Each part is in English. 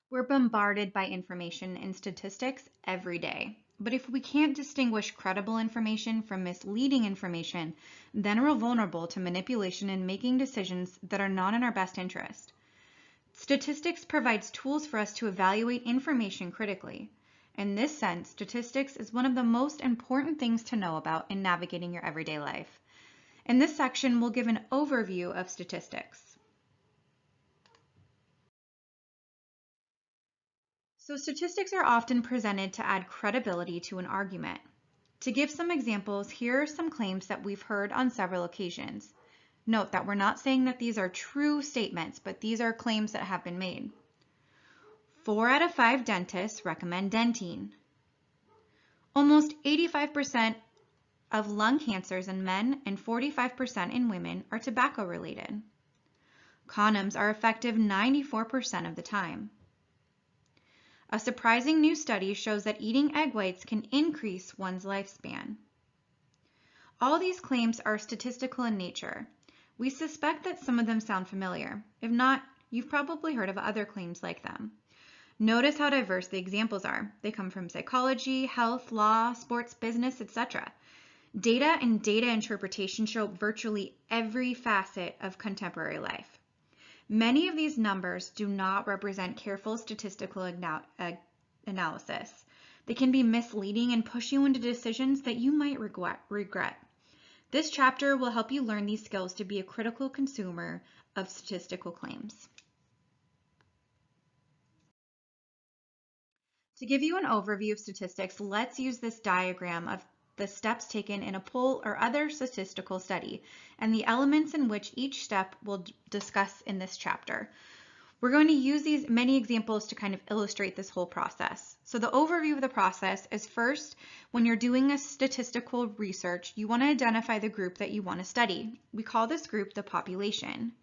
We're bombarded by information and statistics every day. But if we can't distinguish credible information from misleading information, then we're vulnerable to manipulation and making decisions that are not in our best interest. Statistics provides tools for us to evaluate information critically. In this sense, statistics is one of the most important things to know about in navigating your everyday life. In this section, we'll give an overview of statistics. So statistics are often presented to add credibility to an argument. To give some examples, here are some claims that we've heard on several occasions. Note that we're not saying that these are true statements, but these are claims that have been made. 4 out of 5 dentists recommend dentine. Almost 85% of lung cancers in men and 45% in women are tobacco related. Condoms are effective 94% of the time. A surprising new study shows that eating egg whites can increase one's lifespan. All these claims are statistical in nature. We suspect that some of them sound familiar. If not, you've probably heard of other claims like them. Notice how diverse the examples are. They come from psychology, health, law, sports, business, etc. Data and data interpretation show virtually every facet of contemporary life. Many of these numbers do not represent careful statistical analysis. They can be misleading and push you into decisions that you might regret. This chapter will help you learn these skills to be a critical consumer of statistical claims. To give you an overview of statistics, let's use this diagram of the steps taken in a poll or other statistical study, and the elements in which each step we'll discuss in this chapter. We're going to use these many examples to kind of illustrate this whole process. So the overview of the process is first, when you're doing a statistical research, you want to identify the group that you want to study. We call this group the population.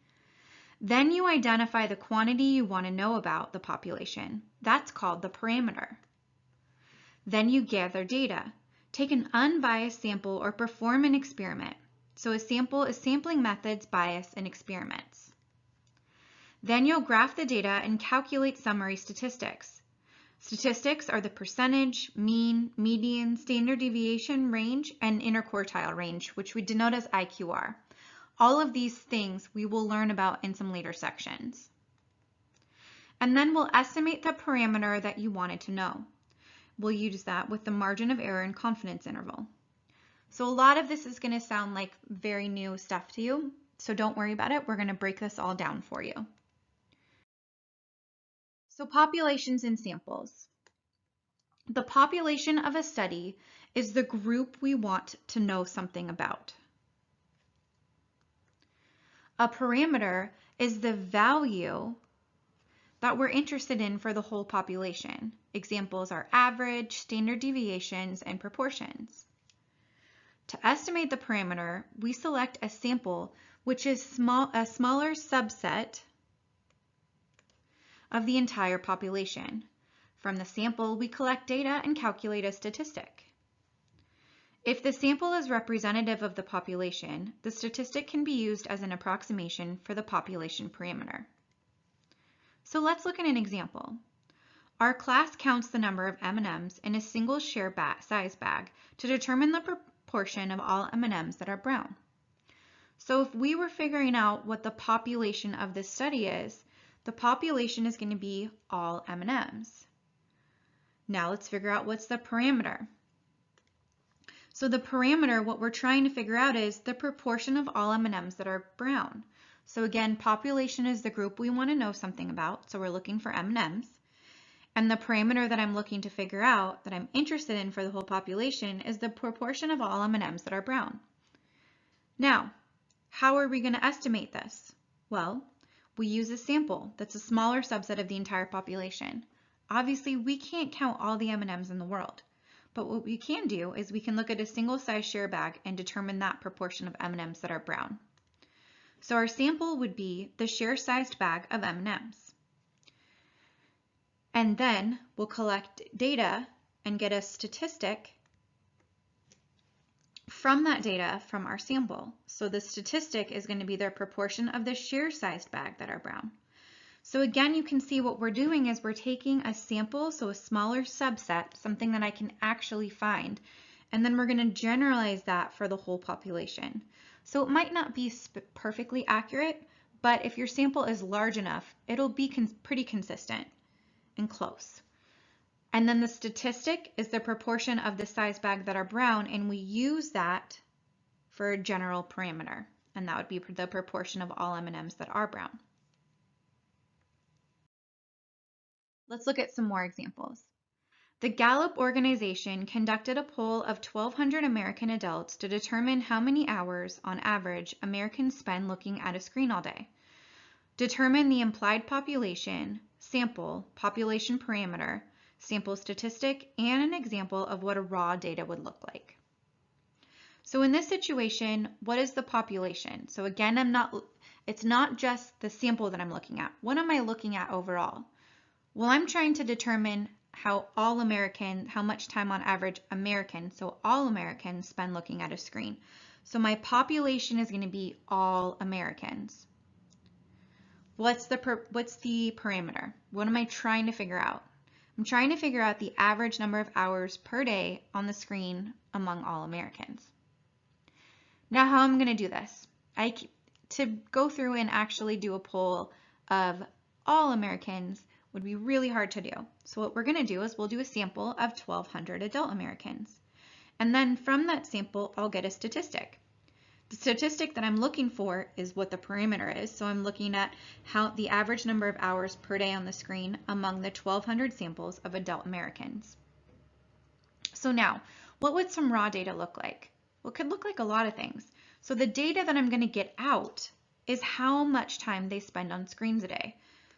Then you identify the quantity you want to know about the population. That's called the parameter. Then you gather data. Take an unbiased sample or perform an experiment. So a sample is sampling methods, bias, and experiments. Then you'll graph the data and calculate summary statistics. Statistics are the percentage, mean, median, standard deviation range, and interquartile range, which we denote as IQR. All of these things we will learn about in some later sections. And then we'll estimate the parameter that you wanted to know. We'll use that with the margin of error and confidence interval. So a lot of this is going to sound like very new stuff to you, so don't worry about it. We're going to break this all down for you. So populations and samples. The population of a study is the group we want to know something about. A parameter is the value that we're interested in for the whole population. Examples are average, standard deviations, and proportions. To estimate the parameter, we select a sample which is a smaller subset of the entire population. From the sample, we collect data and calculate a statistic. If the sample is representative of the population, the statistic can be used as an approximation for the population parameter. So let's look at an example. Our class counts the number of M&Ms in a single share size bag to determine the proportion of all M&Ms that are brown. So if we were figuring out what the population of this study is, the population is going to be all M&Ms. Now let's figure out what's the parameter. So the parameter, what we're trying to figure out is the proportion of all M&Ms that are brown. So again, population is the group we want to know something about, so we're looking for M&Ms. And the parameter that I'm looking to figure out, that I'm interested in for the whole population, is the proportion of all M&Ms that are brown. Now, how are we going to estimate this? Well, we use a sample that's a smaller subset of the entire population. Obviously, we can't count all the M&Ms in the world. But what we can do is we can look at a single size share bag and determine that proportion of M&Ms that are brown. So our sample would be the share-sized bag of M&Ms. And then we'll collect data and get a statistic from that data from our sample. So the statistic is going to be the proportion of the share-sized bag that are brown. So again, you can see what we're doing is we're taking a sample, so a smaller subset, something that I can actually find, and then we're going to generalize that for the whole population. So it might not be perfectly accurate, but if your sample is large enough, it'll be pretty consistent and close. And then the statistic is the proportion of the size bag that are brown, and we use that for a general parameter, and that would be the proportion of all M&Ms that are brown. Let's look at some more examples. The Gallup organization conducted a poll of 1,200 American adults to determine how many hours, on average, Americans spend looking at a screen all day. Determine the implied population, sample, population parameter, sample statistic, and an example of what a raw data would look like. So in this situation, what is the population? So again, it's not just the sample that I'm looking at. What am I looking at overall? Well, I'm trying to determine how much time on average so all Americans spend looking at a screen. So my population is going to be all Americans. What's the parameter? What am I trying to figure out? I'm trying to figure out the average number of hours per day on the screen among all Americans. Now, how I'm going to do this? To go through and actually do a poll of all Americans would be really hard to do. So what we're going to do is we'll do a sample of 1,200 adult Americans. And then from that sample, I'll get a statistic. The statistic that I'm looking for is what the parameter is. So I'm looking at how the average number of hours per day on the screen among the 1,200 samples of adult Americans. So now, what would some raw data look like? Well, it could look like a lot of things. So the data that I'm going to get out is how much time they spend on screens a day.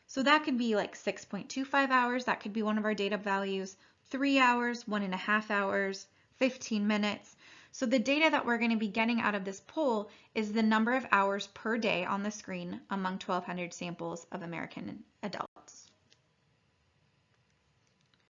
So that could be like 6.25 hours. That could be one of our data values. 3 hours, 1.5 hours, 15 minutes. So the data that we're going to be getting out of this poll is the number of hours per day on the screen among 1,200 samples of American adults.